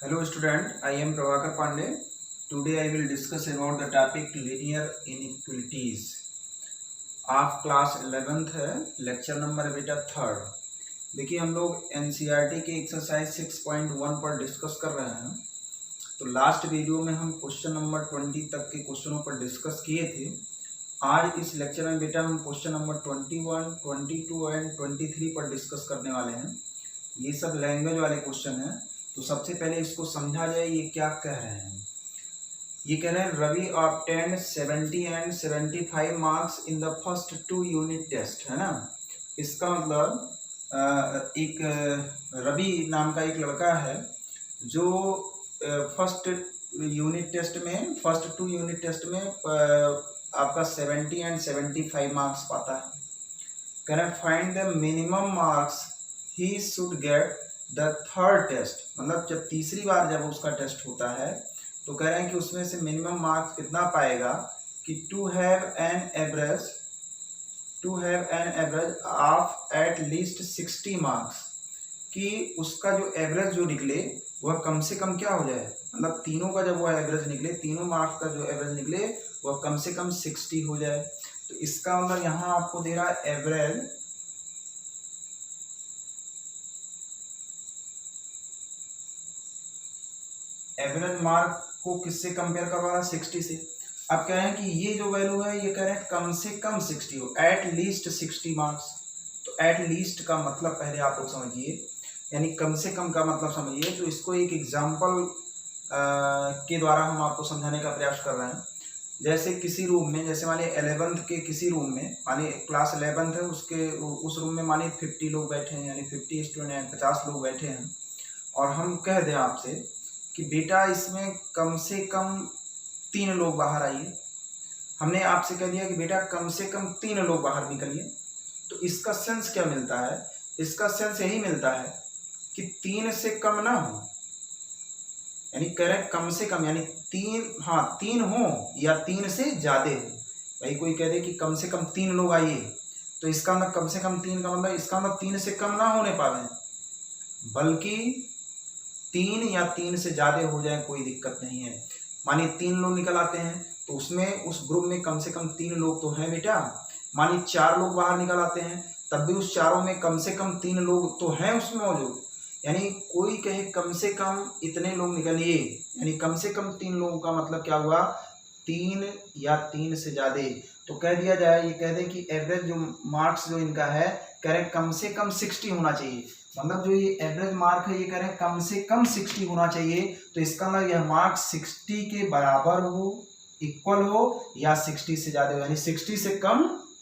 Hello student, I am Prabhakar Pandey. Today I will discuss about the topic linear inequalities of class 11th है, lecture number बेटा 3rd। देखिए हम लोग NCERT के exercise 6.1 पर discuss कर रहे हैं। तो लास्ट वीडियो में हम क्वेश्चन नंबर 20 तक के क्वेश्चनों पर डिस्कस किए थे। आज इस लेक्चर में बेटा हम क्वेश्चन नंबर 21, 22 एंड 23 पर डिस्कस करने वाले हैं। ये सब लैंग्वेज वाले क्वेश्चन हैं। तो सबसे पहले इसको समझा जाए ये क्या कह रहे हैं। ये कह रहे हैं Ravi obtained 70 and 75 marks in the first 2 unit test, है ना। इसका मतलब एक रवि नाम का एक लड़का है जो फर्स्ट 2 यूनिट टेस्ट में आपका 70 एंड 75 मार्क्स पाता है। कह रहे हैं find the minimum marks he should get the third test, मतलब जब तीसरी बार जब उसका टेस्ट होता है तो कह रहे हैं कि उसमें से मिनिमम मार्क्स कितना पाएगा कि to have an average of at least 60 marks, कि उसका जो एवरेज जो निकले वह कम से कम क्या हो जाए, मतलब तीनों का जब वह एवरेज निकले, तीनों मार्क्स का जो एवरेज निकले वह कम से कम 60 हो जाए। तो इसका मतलब यहाँ आपको दे रहा है एवरेज मार्क को किससे कंपेयर करवा रहा है, 60 से। अब कह रहे हैं कि ये जो वैल्यू है ये कह रहे हैं कम से कम 60 हो, एट लीस्ट 60 मार्क्स। तो एट लीस्ट का मतलब पहले आप लोग समझिए, यानी कम से कम का मतलब समझिए। तो इसको एक एग्जाम्पल के द्वारा हम आपको समझाने का प्रयास कर रहे हैं। जैसे किसी रूम में, जैसे मानिए 11th के किसी रूम में, मानिए क्लास 11th है, उसके उस रूम में मानिए 50 लोग बैठे हैं, यानी 50 स्टूडेंट 50 लोग बैठे हैं। और हम कह दें आपसे कि बेटा इसमें कम से कम 3 लोग बाहर आइए। हमने आपसे कह दिया कि बेटा कम से कम 3 लोग बाहर निकलिए। तो इसका सेंस क्या मिलता है, इसका सेंस यही मिलता है कि 3 से कम ना हो, यानी करेक्ट कम से कम, यानी 3 हो या 3 से ज्यादा हो। भाई कोई कह दे कि कम से कम 3 लोग आइए, तो इसका मतलब कम से कम 3 का मतलब इसका मतलब 3 से कम ना होने पावे, बल्कि 3 या 3 से ज्यादा हो जाए, कोई दिक्कत नहीं है। मानिए 3 लोग निकल आते हैं तो उसमें उस ग्रुप में कम से कम 3 लोग तो हैं बेटा। मानिए 4 लोग बाहर निकल आते हैं तब भी उस चारों में कम से कम 3 लोग तो हैं उसमें मौजूद। यानी कोई कहे कम से कम इतने लोग निकलिए, यानी कम से कम 3 लोगों का मतलब क्या हुआ, 3 या 3 से ज्यादा। तो कह दिया जाए, ये कह दें कि एवरेज जो मार्क्स जो इनका है, कह रहे कम से कम 60 होना चाहिए। मतलब जो ये एवरेज मार्क है ये कह रहे हैं कम से कम 60 होना चाहिए। तो इसका मतलब यह मार्क 60 के बराबर हो, इक्वल हो, या 60 से ज्यादा हो, यानी 60 से कम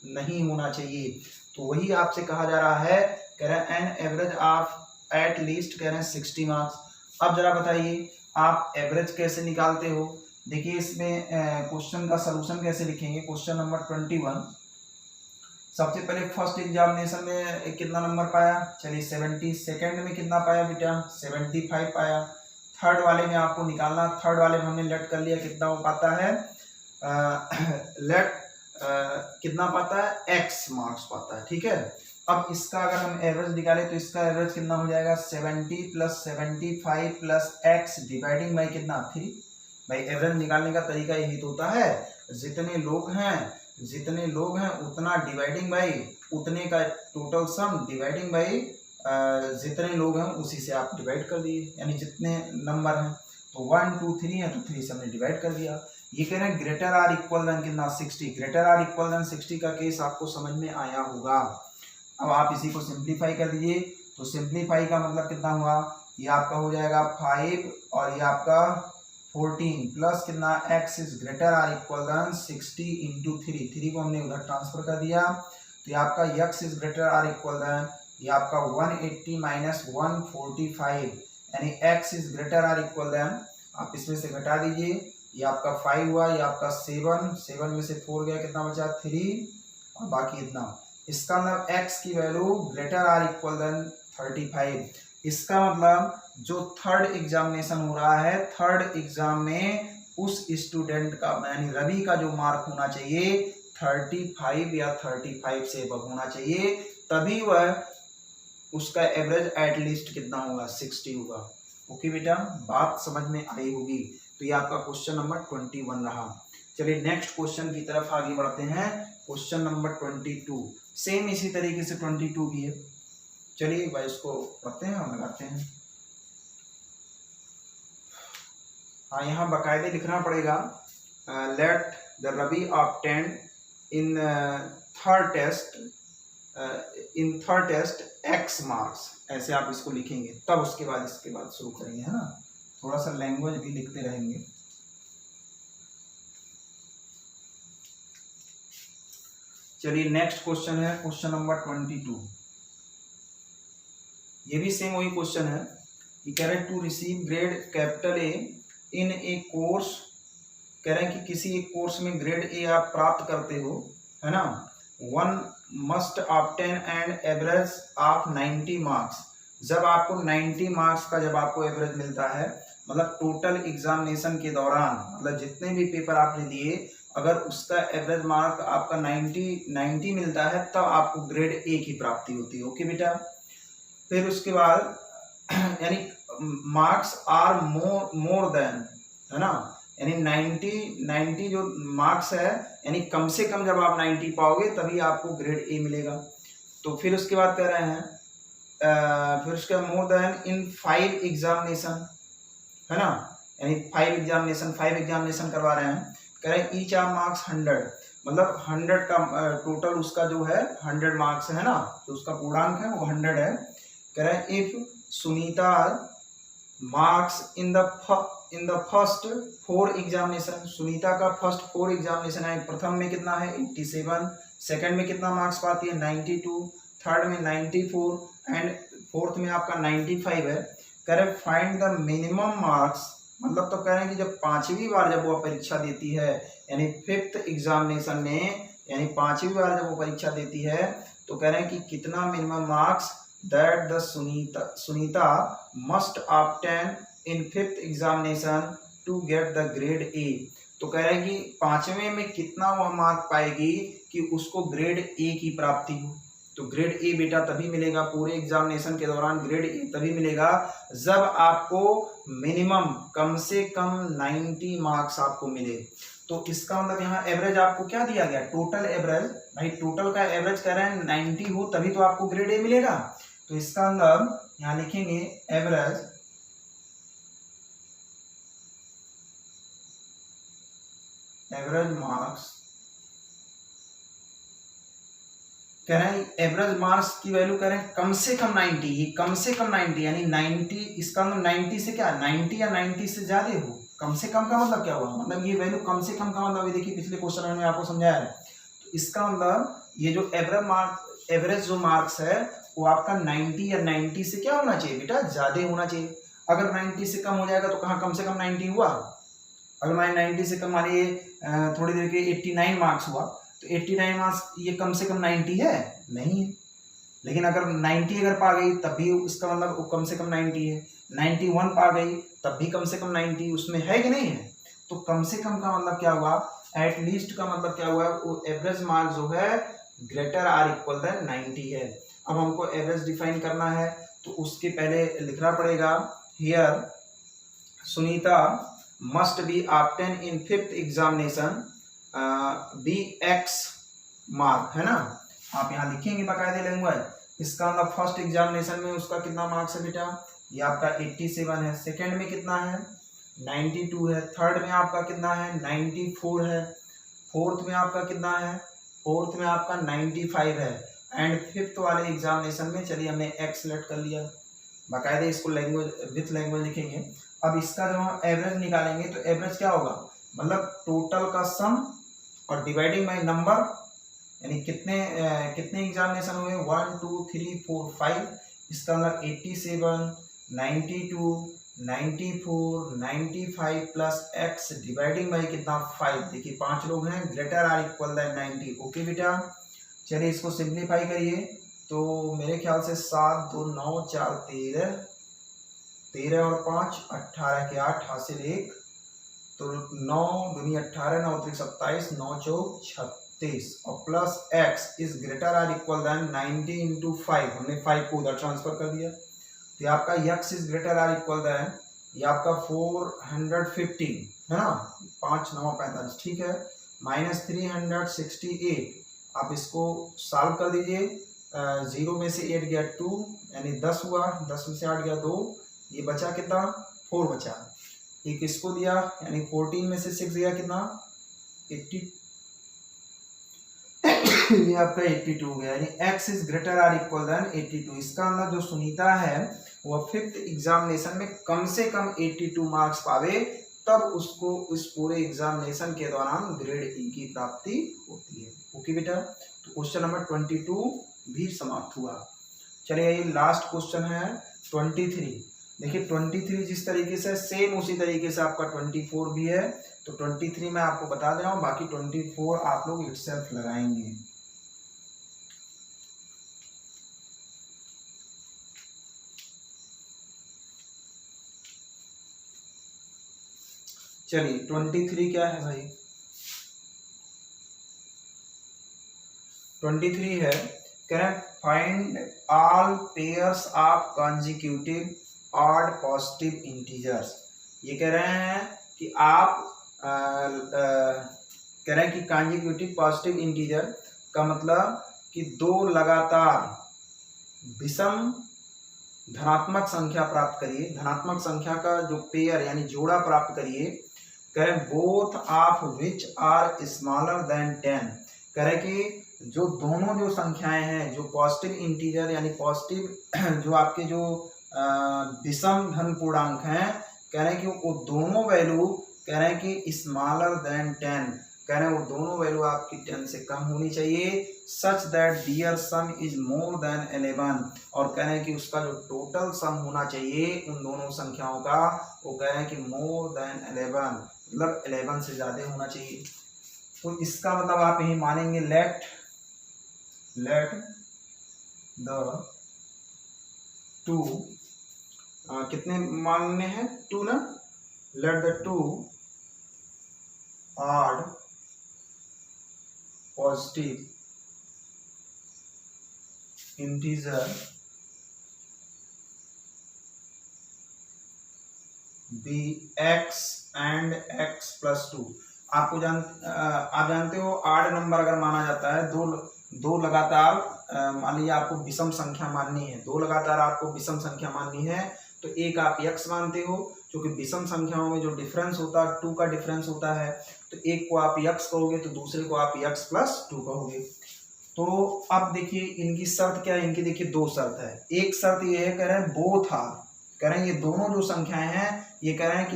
नहीं होना चाहिए। तो वही आपसे कहा जा रहा है, कह रहे हैं N average of at least, कह रहे हैं 60 मार्क्स। अब जरा बताइए आप एवरेज कैसे निकालते हो। देखिए इसमें क्वेश्चन का सलूशन कैसे लिखेंगे। क्वेश्चन नंबर 21, सबसे पहले फर्स्ट एग्जामिनेशन में कितना नंबर पाया, चलिए 70। सेकंड में कितना पाया बेटा, 75 पाया। थर्ड वाले में आपको निकालना, थर्ड वाले में हमने लेट कर लिया, कितना वो पाता है, कितना पाता है, x मार्क्स पाता है, ठीक है। अब इसका अगर हम एवरेज निकालें तो इसका एवरेज कितना हो जाएगा, 70 + 75 + x डिवाइडिंग बाई कितना, 3। भाई एवरेज निकालने का तरीका यही तो होता है, जितने लोग हैं उतना डिवाइडिंग बाई उतने का टोटल सम डिवाइडिंग बाई जितने लोग हैं उसी से आप डिवाइड कर दिए, यानी जितने नंबर हैं। तो 1 2 3 है तो 3 से हमने डिवाइड कर दिया। ये कह रहे हैं ग्रेटर आर इक्वल देन कितना, 60। ग्रेटर आर इक्वल देन 60 का केस आपको समझ में आया होगा। अब आप इसी को सिंप्लीफाई कर दीजिए। तो सिंप्लीफाई का मतलब कितना हुआ, ये आपका हो जाएगा 5 और ये आपका 14 प्लस कितना, x is greater or equal than 60 into 3 को हमने उधर ट्रांसफर कर दिया। तो ये आपका x is greater or equal than, ये आपका 180 माइनस 145, यानी x is greater or equal than, आप इसमें से घटा दीजिए, ये आपका 5 हुआ, ये आपका 7 में से 4 गया, कितना बचा 3, और बाकी इतना। इसका मतलब x की value greater or equal than 35। इसका मतलब जो थर्ड एग्जामिनेशन हो रहा है, थर्ड एग्जाम में उस स्टूडेंट का यानी रवि का जो मार्क होना चाहिए 35 या 35 से अब होना चाहिए, तभी वह उसका एवरेज एटलीस्ट कितना होगा, 60 होगा। ओके बेटा, बात समझ में आई होगी। तो ये आपका क्वेश्चन नंबर 21 रहा। चलिए नेक्स्ट क्वेश्चन की तरफ आगे बढ़ते हैं। क्वेश्चन नंबर 22 सेम इसी तरीके से 22 भी है। चलिए भाई इसको पढ़ते हैं और लगाते हैं। हाँ, यहाँ बाकायदे लिखना पड़ेगा let the Ravi obtained in third test x marks, ऐसे आप इसको लिखेंगे, तब उसके बाद इसके बाद शुरू करेंगे, है ना। थोड़ा सा लैंग्वेज भी लिखते रहेंगे। चलिए नेक्स्ट क्वेश्चन है क्वेश्चन नंबर 22। ये भी सेम वही क्वेश्चन है। ये कह रहे हैं to receive grade capital A in a course, कह रहे हैं कि किसी एक कोर्स में ग्रेड ए आप प्राप्त करते हो, है ना। One must obtain and average of 90 marks. जब आपको 90 मार्क्स का जब आपको एवरेज मिलता है, मतलब टोटल एग्जामिनेशन के दौरान, मतलब जितने भी पेपर आपने दिए, अगर उसका एवरेज मार्क आपका 90 मिलता है, तब आपको ग्रेड ए की प्राप्ति होती है। ओके बेटा, फिर उसके बाद यानी मार्क्स आर मोर देन, है ना, यानी 90 जो मार्क्स है, यानी कम से कम जब आप 90 पाओगे तभी आपको ग्रेड ए मिलेगा। तो फिर उसके बाद कह रहे हैं फिर उसके मोर देन इन 5 एग्जामिनेशन, है ना, यानी 5 एग्जामिनेशन करवा रहे हैं। कह रहे हैं ईच आर मार्क्स 100, मतलब 100 का टोटल उसका जो है 100 मार्क्स है ना, तो उसका पूर्णांक है वो 100 है। कह रहे हैं if Sunita marks in the first 4 examination, Sunita का फर्स्ट 4 एग्जामिनेशन है, प्रथम में कितना है 87, सेकंड में कितना मार्क्स पाती है 92, थर्ड में 94 एंड फोर्थ में आपका 95 है। कह रहे फाइंड द मिनिमम मार्क्स, मतलब तो कह रहे हैं कि जब 5वीं बार जब वो परीक्षा देती है, यानी 5th एग्जामिनेशन में, यानी 5वीं बार जब वो परीक्षा देती है, तो कह रहे हैं कि कितना minimum marks that the Sunita must obtain in 5th examination to get the grade A. तो कह रहे हैं कि 5वें में कितना वह मार्क पाएगी कि उसको ग्रेड ए की प्राप्ति हो। तो ग्रेड ए बेटा तभी मिलेगा, पूरे एग्जामिनेशन के दौरान ग्रेड ए तभी मिलेगा जब आपको मिनिमम कम से कम 90 मार्क्स आपको मिले। तो इसका मतलब यहाँ एवरेज आपको क्या दिया गया, टोटल एवरेज, भाई टोटल का एवरेज कह रहे हैं 90 हो तभी तो आपको ग्रेड ए मिलेगा। तो इसका मतलब यहाँ लिखेंगे एवरेज मार्क्स, कह रहे हैं एवरेज मार्क्स की वैल्यू कह रहे हैं कम से कम 90, ये कम से कम 90 यानी 90, इसका मतलब 90 से क्या 90 या 90 से ज्यादा हो। कम से कम का मतलब क्या हुआ, मतलब ये वैल्यू कम से कम का मतलब ये देखिए पिछले क्वेश्चन में आपको समझाया है। तो इसका मतलब ये जो एवरेज जो मार्क्स है वो आपका 90 या 90 से क्या होना चाहिए बेटा, ज्यादा होना चाहिए। अगर 90 से कम हो जाएगा तो कहाँ कम से कम 90 हुआ। अगर मान 90 से कम मानिए थोड़ी देर के 89 मार्क्स हुआ, तो 89 मार्क्स ये कम से कम 90 है नहीं है। लेकिन अगर 90 अगर पा गई तब भी इसका मतलब वो कम से कम 90 है, 91 पा गई तब भी कम से कम 90 उसमें है कि नहीं है। तो कम से कम का मतलब क्या हुआ, एटलीस्ट का मतलब क्या हुआ, वो एवरेज मार्क्स जो है ग्रेटर आर इक्वल देन 90 है। अब हमको एवरेज डिफाइन करना है तो उसके पहले लिखना पड़ेगा here Sunita must be obtain in 5th examination be x mark, है ना। आप यहाँ लिखेंगे बाकायदे लैंग्वेज। इसका मतलब फर्स्ट एग्जामिनेशन में उसका कितना मार्क्स है बेटा, ये आपका 87 है, सेकंड में कितना है 92 है, थर्ड में आपका कितना है 94 है, फोर्थ में आपका कितना है, फोर्थ में आपका 95 है, एंड 5th वाले एग्जामिनेशन में चलिए हमने एक्स सेलेक्ट कर लिया। बाकायदे इसको लैंग्वेज विथ लैंग्वेज लिखेंगे। अब इसका जब हम एवरेज निकालेंगे तो एवरेज क्या होगा, मतलब टोटल का सम और डिवाइडिंग बाय नंबर, यानी कितने एग्जामिनेशन हुए 1 2 3 4 5, इसका मतलब 87 92 94 95 प्लस एक्स डिवाइडिंग बाय कितना 5। देखिए 5 लोग हैं, greater or equal than 90। Okay बेटा, चलिए इसको सिंप्लीफाई करिए तो मेरे ख्याल से 7 2 9 4 13 13 और 5 18 के 8 हासिल 1, तो 9 दूनी 18 9 3 27 9 चौक 36 और plus x is greater or equal than 90 into 5, हमने 5 को उधर ट्रांसफर कर दिया। तो ये आपका x is greater or equal than ये आपका 415 है ना, 5 9 45 ठीक है, माइनस 368 आप इसको सॉल्व कर दीजिए। 0 में से 8 गया 2 यानी 10 हुआ, 10 में से 8 गया 2, ये बचा कितना 4 बचा, एक इसको दिया यानी 14 में से 6 गया कितना 80 ये आपका 82 हो गया, यानी x is greater or equal than 82। इसका मतलब जो सुनीता है वह 5th एग्जामिनेशन में कम से कम 82 मार्क्स पावे, तब उसको इस पूरे एग्जामिनेशन के दौरान ग्रेड ई की प्राप्ति होती है। ओके बेटा, तो क्वेश्चन नंबर 22 भी समाप्त हुआ। चलिए ये लास्ट क्वेश्चन है 23। देखिए 23 जिस तरीके से सेम उसी तरीके से आपका 24 भी है, तो 23 मैं आपको बता दे रहा हूँ, बाकी 24 आप लोग इटसेल्फ लगाएंगे। चलिए 23 क्या है भाई, 23 है correct, find all pairs of consecutive odd positive integers. ये कह रहे हैं कि आप कह रहे हैं कि कंसेक्यूटिव पॉजिटिव इंटीजर का मतलब कि दो लगातार विषम धनात्मक संख्या प्राप्त करिए, धनात्मक संख्या का जो पेयर यानी जोड़ा प्राप्त करिए, करें both of which are smaller than 10। करें कि जो दोनों जो संख्याएं हैं जो पॉजिटिव इंटीजर यानी पॉजिटिव जो आपके जो विषम धन पूर्णांक हैं, कह रहे हैं कि वो दोनों वैल्यू कह रहे हैं कि स्मॉलर देन 10, कह रहे हैं वो दोनों वैल्यू आपकी 10 से कम होनी चाहिए, such that their some is more than 11, और कह रहे हैं कि उसका जो टोटल सम होना चाहिए उन दोनों संख्याओं का, वो कह रहे हैं कि मोर देन 11, मतलब 11 से ज्यादा होना चाहिए। तो इसका मतलब आप यही मानेंगे लेट द टू कितने मानने हैं 2 ना, let the two odd positive integer be x and x plus 2। आप जानते हो आड नंबर अगर माना जाता है, दो लगातार मान लीजिए आपको विषम संख्या माननी है, दो लगातार आपको विषम संख्या माननी है, तो एक आप x मानते हो, क्योंकि विषम संख्याओं में जो डिफरेंस होता है 2 का डिफरेंस होता है, तो एक को आप x कहोगे तो दूसरे को आप x प्लस 2 कहोगे। तो अब देखिए इनकी शर्त क्या है, इनकी देखिए दो शर्त है। एक शर्त ये है, कह रहे हैं बोथ आर, कह रहे हैं ये दोनों जो संख्याएं हैं ये कह रहे हैं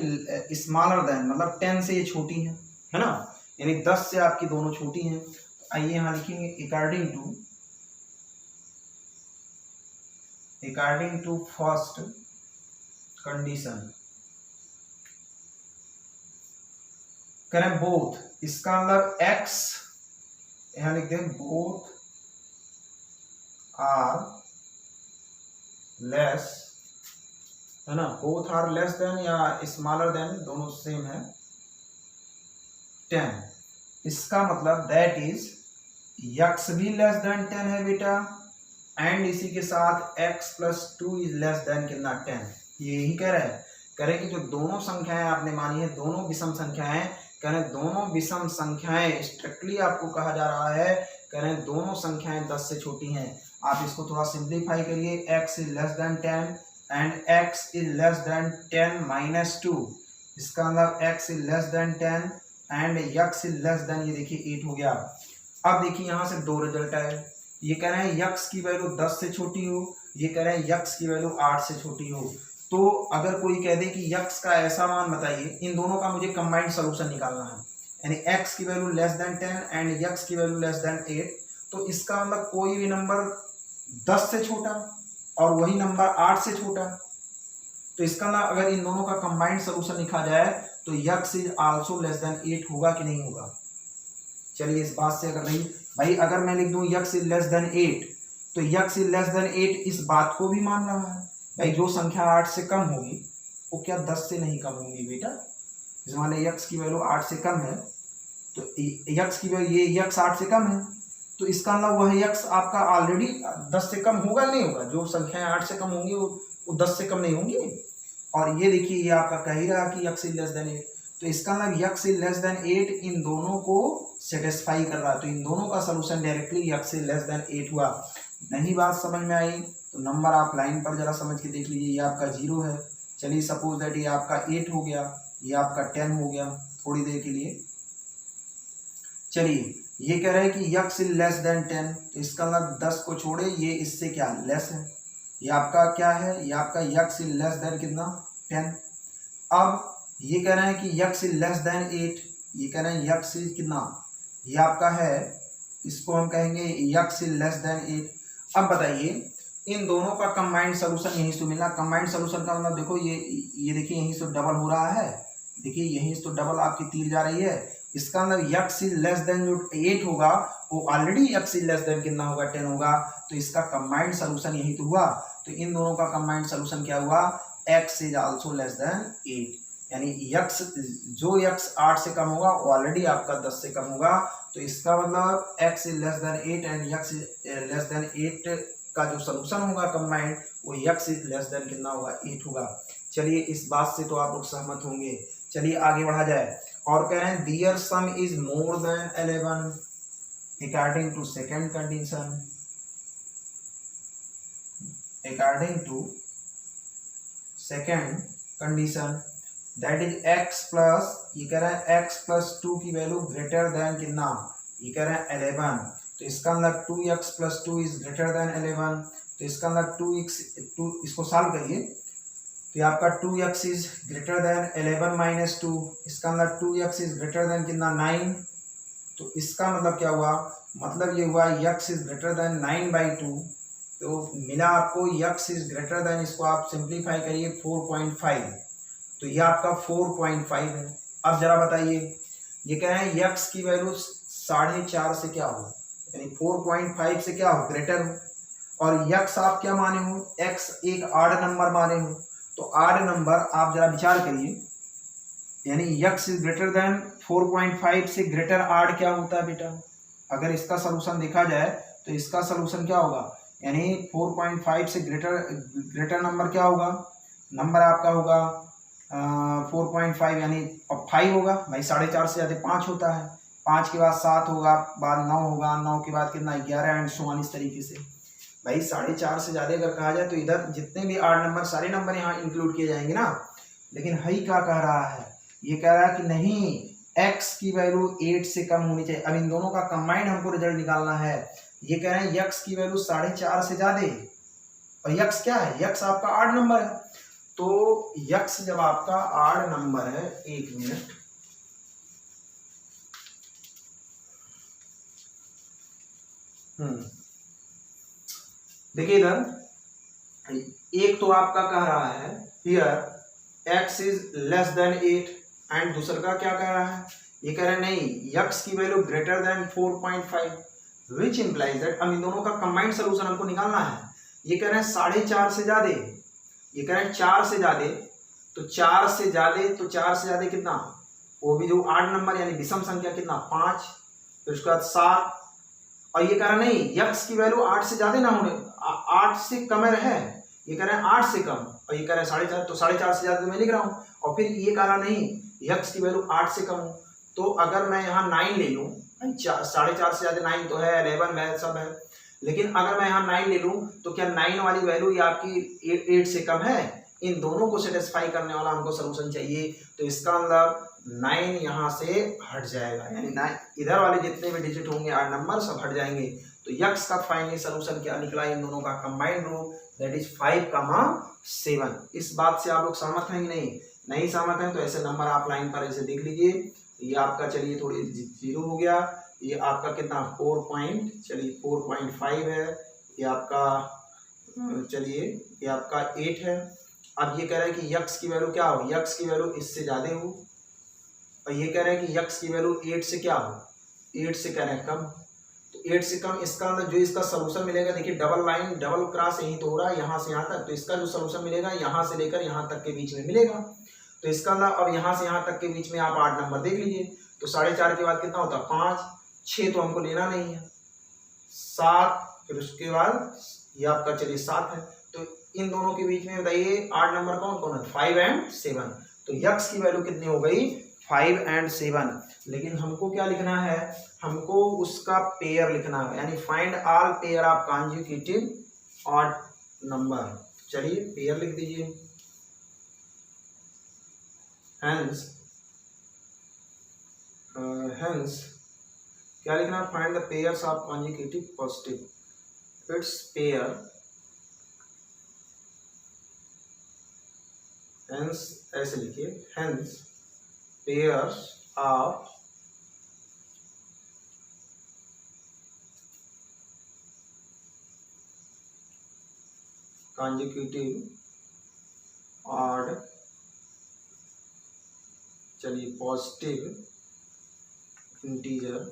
कि स्मॉलर देन मतलब 10 से ये छोटी है ना, यानी 10 से आपकी दोनों छोटी हैं। तो आइए यहाँ लिखेंगे अकॉर्डिंग टू फर्स्ट कंडीशन, करें बोथ, इसका मतलब x यहां लिख दें बोथ आर लेस, है ना, बोथ आर लेस देन या स्मॉलर देन, दोनों सेम है 10। इसका मतलब दैट इज x भी लेस देन 10 है बेटा, एंड इसी के साथ x plus 2 is less than कितना 10। यही कह रहे हैं, कह रहे कि जो दोनों संख्याएं आपने मानी है दोनों विषम संख्याएं, कह रहे दोनों विषम संख्याएं स्ट्रिक्टली आपको कहा जा रहा है, कह रहे दोनों संख्याएं 10 से छोटी हैं। आप इसको थोड़ा सिंप्लीफाई करिए, x is less than 10 and x is less than 10 minus 2, इसका मतलब x is less than 10 and x is less than, ये देखिए 8 हो गया। अब देखिए यहाँ से दो रिजल्ट आए, ये कह रहे हैं x की वैल्यू 10 से छोटी हो, ये कह रहे हैं x की वैल्यू 8 से छोटी हो। तो अगर कोई कह दे कि x का ऐसा मान बताइए, इन दोनों का मुझे कंबाइंड सॉल्यूशन निकालना है, यानी x की value less than 10 and x की वैल्यू लेस देन 8, तो इसका मतलब कोई भी नंबर 10 से छोटा और वही नंबर 8 से छोटा, तो इसका मतलब अगर इन दोनों का कंबाइंड सॉल्यूशन लिखा जाए तो x is also less than 8 होगा कि नहीं होगा। चलिए इस बात से अगर नहीं भाई, अगर मैं लिख दूं x इज लेस देन 8, तो x इज लेस देन 8 इस बात को भी मान रहा है भाई, जो संख्या 8 से कम होगी वो क्या 10 से नहीं कम होगी बेटा। जैसे मान लीजिए x की वैल्यू 8 से कम है, तो x की वैल्यू ये x 8 से कम है, तो इसका मतलब वह x आपका ऑलरेडी 10 से कम होगा नहीं होगा, जो संख्याएं 8 से कम होंगी वो वो 10 से कम नहीं होंगे। और ये देखिए ये आपका कह ही रहा कि यक्स इज लेस देन 8, तो इसका मतलब यक्स इज लेस देन 8 इन दोनों को सेटिस्फाई कर रहा है, तो इन दोनों का solution directly x is less than 8 हुआ। नहीं बात समझ में आई तो नंबर आप लाइन पर जरा समझ के देख लीजिए, ये आपका 0 है। चलिए सपोज दैट ये आपका 8 हो गया, ये आपका 10 हो गया थोड़ी देर के लिए। चलिए ये कह रहे हैं कि यक्स इज लेस देन 10, तो इसका मतलब 10 को छोड़े ये इससे क्या लेस है, ये आपका क्या है, ये आपका यक्स इज लेस देन कितना 10। अब ये कह रहे हैं कि यक्स इज लेस देन 8, ये कह रहे हैं यक्स इज कितना, ये आपका है, इसको हम कहेंगे यक्स इज लेस देन 8। अब बताइए इन दोनों का कंबाइंड सोल्यूशन यहीं से मिला। कंबाइंड सोल्यूशन का मतलब देखो ये देखिए यहीं से डबल हो रहा है, देखिए यहीं से तो डबल आपकी तीर जा रही है। इसका मतलब यक्स इज लेस देन जो 8 होगा वो already x is less than कितना होगा 10 होगा, तो इसका कंबाइंड सोल्यूशन यही तो हुआ। तो इन दोनों का कंबाइंड सोल्यूशन क्या हुआ, x is also less than 8, यानी यक्स जो यक्स 8 से कम होगा वो ऑलरेडी आपका 10 से कम होगा। तो इसका मतलब x is less than 8 and x is less than 8 का जो सोल्यूशन होगा कंबाइंड वो यक्स इज लेस देन कितना होगा 8 होगा। चलिए इस बात से तो आप लोग सहमत होंगे। चलिए आगे बढ़ा जाए और कह रहे हैं there some is more than 11 according to second condition, according to second condition that is x plus, ये कह रहे हैं x प्लस 2 की वैल्यू ग्रेटर देन कितना, ये कह रहे हैं 11, तो इसका मतलब 2x plus 2 is greater than 11, तो इसका मतलब 2 इसको सॉल्व करिए तो ये आपका 2x is greater than 11 minus 2, इसका मतलब 2x इज ग्रेटर देन कितना 9, तो इसका मतलब क्या हुआ, मतलब ये हुआ x इज ग्रेटर देन 9/2, तो मिला आपको x इज ग्रेटर देन, इसको आप सिंप्लीफाई करिए 4.5, तो ये आपका 4.5 है। अब जरा बताइए ये कह रहे हैं x की वैल्यू 4.5 से क्या हो, यानी 4.5 से क्या हो ग्रेटर हो, और x आप क्या माने हो, x एक ऑड नंबर माने हो, तो ऑड नंबर आप जरा विचार करिए, यानी x इज ग्रेटर देन 4.5 से ग्रेटर ऑड क्या होता है बेटा, अगर इसका सोल्यूशन देखा जाए तो इसका सोल्यूशन क्या होगा, यानी 4.5 से ग्रेटर नंबर क्या होगा, नंबर आपका होगा 4.5 यानी 5 होगा भाई, 4.5 से ज़्यादा 5 होता है, 5 के बाद 7 होगा, बाद 9 होगा, 9 के बाद कितना 11 एंड सो ऑन, इस तरीके से भाई 4.5 से ज़्यादा अगर कहा जाए तो इधर जितने भी ऑड नंबर सारे नंबर यहाँ इंक्लूड किए जाएंगे ना। लेकिन हई क्या कह रहा है, ये कह रहा है कि नहीं x की वैल्यू 8 से कम होनी चाहिए। अब इन दोनों का कंबाइंड हमको रिजल्ट निकालना है, ये कह रहे हैं x की वैल्यू 4.5 से ज़्यादा, और x क्या है, x आपका ऑड नंबर है, तो यक्स जब आपका ऑड नंबर है, एक मिनट, देखिए इधर एक तो आपका कह रहा है here x is less than 8 and दूसरा का क्या कह रहा है, ये कह रहा है नहीं x की value greater than 4.5 which implies that, अब इन दोनों का कंबाइंड सोल्यूशन हमको निकालना है। ये कह रहे हैं 4.5 से ज्यादा, ये कह रहे हैं 4 से ज्यादा, तो 4 से ज्यादा, तो 4 से ज्यादा कितना, वो भी जो ऑड नंबर यानी विषम संख्या कितना 5, फिर उसके बाद 7, और ये कह रहा नहीं x की वैल्यू 8 से ज्यादा ना होने, 8 से कम है, ये कह रहे हैं 8 से कम, और ये कह रहे हैं 4.5, तो 4.5 से ज्यादा मैं लिख रहा हूँ, और फिर ये कह रहा नहीं x की वैल्यू 8 से कम हो, तो अगर मैं यहाँ 9 ले लूँ, 4.5 से ज्यादा 9 तो है, 11 है, सब है, लेकिन अगर मैं यहाँ 9 ले लूँ तो क्या 9 वाली वैल्यू ये आपकी 8 से कम है, इन दोनों को सेटिस्फाई करने वाला हमको सोल्यूशन चाहिए, तो इसका मतलब 9 यहाँ से हट जाएगा, यानी 9 इधर वाले जितने भी डिजिट होंगे ऑड नंबर सब हट जाएंगे, तो यक्स का फाइनली सोल्यूशन क्या निकला, इन दोनों का कंबाइंड रूट दैट इज 5,7। इस बात से आप लोग सहमत हैं कि नहीं सहमत हैं तो ऐसे नंबर आप लाइन पर ऐसे देख लीजिए, ये आपका चलिए थोड़ी 0 हो गया, ये आपका कितना 4.5 है, ये आपका चलिए ये आपका 8 है। अब ये कह रहा है कि यक्स की वैल्यू क्या हो, यक्स की वैल्यू इससे ज्यादा हो, और ये कह रहे हैं कि यक्स की वैल्यू 8 से क्या हो, 8 से कह रहे हैं कम, तो 8 से कम, इसका अंदर जो इसका सोल्यूशन मिलेगा, देखिए डबल लाइन डबल क्रॉस यही तो हो रहा है यहाँ से यहाँ तक, तो इसका जो सोल्यूशन मिलेगा यहाँ से लेकर यहाँ तक के बीच में मिलेगा, तो इसका अंदर अब यहाँ से यहाँ तक के बीच में आप 8 नंबर देख लीजिए, तो 4.5 के बाद कितना होता है 5, 6 तो हमको लेना नहीं है, 7, फिर उसके बाद ये आपका चलिए 7 है, तो इन दोनों के बीच में बताइए आड नंबर कौन कौन है, 5 एंड 7। तो यक्स की वैल्यू कितनी हो गई, 5 एंड 7। लेकिन हमको क्या लिखना है, हमको उसका पेयर लिखना है, यानी find all pair of conjugative odd number. चलिए पेयर लिख दीजिए, हेंस क्या लिखना है, find the pairs of conjugative positive, it's pair, hence ऐसे लिखिए, hence pairs of conjugative odd, चलिए पॉजिटिव इंटीजर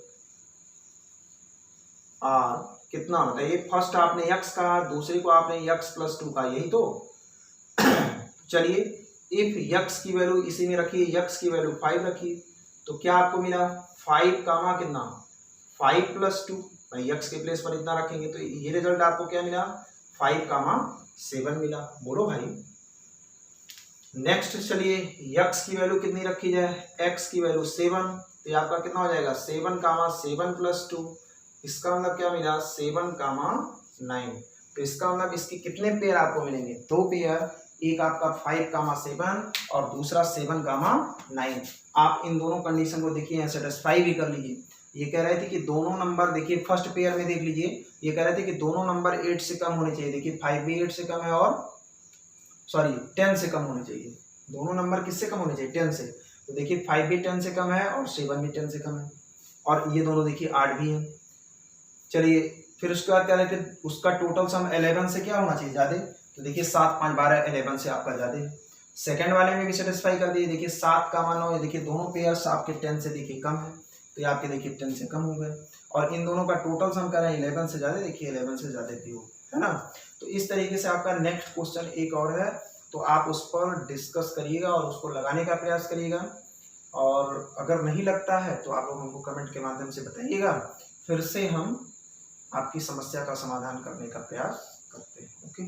आर कितना बताइए, फर्स्ट आपने x कहा, दूसरे को आपने x+2 कहा, यही तो। चलिए इफ x की वैल्यू इसी में रखिए, x की वैल्यू 5 रखिए, तो क्या आपको मिला 5 कामा कितना 5+2, भाई x के प्लेस पर इतना रखेंगे तो ये रिजल्ट आपको क्या मिला 5 कामा 7 मिला। बोलो भाई। नेक्स्ट चलिए x की वैल्यू कितनी रखी जाए, x की वैल्यू 7, तो ये आपका कितना हो जाएगा 7 कामा 7+2, इसका मतलब क्या मिला 7 कामा 9। तो इसका मतलब इसके कितने पेयर आपको मिलेंगे, 2 पेयर, एक आपका 5 कामा 7 और दूसरा 7 कामा 9। आप इन दोनों कंडीशन को देखिए सेटिस्फाई भी कर लीजिए। ये कह रहे थे कि दोनों नंबर, देखिए फर्स्ट पेयर में देख लीजिए, ये कह रहे थे कि दोनों नंबर 8 से कम होने चाहिए, देखिए 5 भी 8 से कम है और 10 से कम होने चाहिए। दोनों नंबर किससे कम होने चाहिए, 10 से। तो देखिए 5 भी 10 से कम है और 7 भी 10 से कम है, और ये दोनों देखिए 8 भी है। चलिए फिर उसके बाद क्या लेते हैं, उसका टोटल सम 11 से क्या होना चाहिए ज़्यादा, तो देखिए 7 5 12 11 से आपका ज़्यादा है। सेकंड वाले में भी सेटिस्फाई कर दिए, देखिए 7 का मान हो, देखिए दोनों पेयर्स आपके 10 से देखिए कम है, तो ये आपके देखिए 10 से कम हो गए, और इन दोनों का टोटल सम कर रहे हैं 11 से ज़्यादा, देखिए 11 से ज़्यादा भी हो, है ना। तो इस तरीके से आपका नेक्स्ट क्वेश्चन एक और है, तो आप उस पर डिस्कस करिएगा और उसको लगाने का प्रयास करिएगा, और अगर नहीं लगता है तो आप लोग हमको कमेंट के माध्यम से बताइएगा, फिर से हम आपकी समस्या का समाधान करने का प्रयास करते हैं। ओके।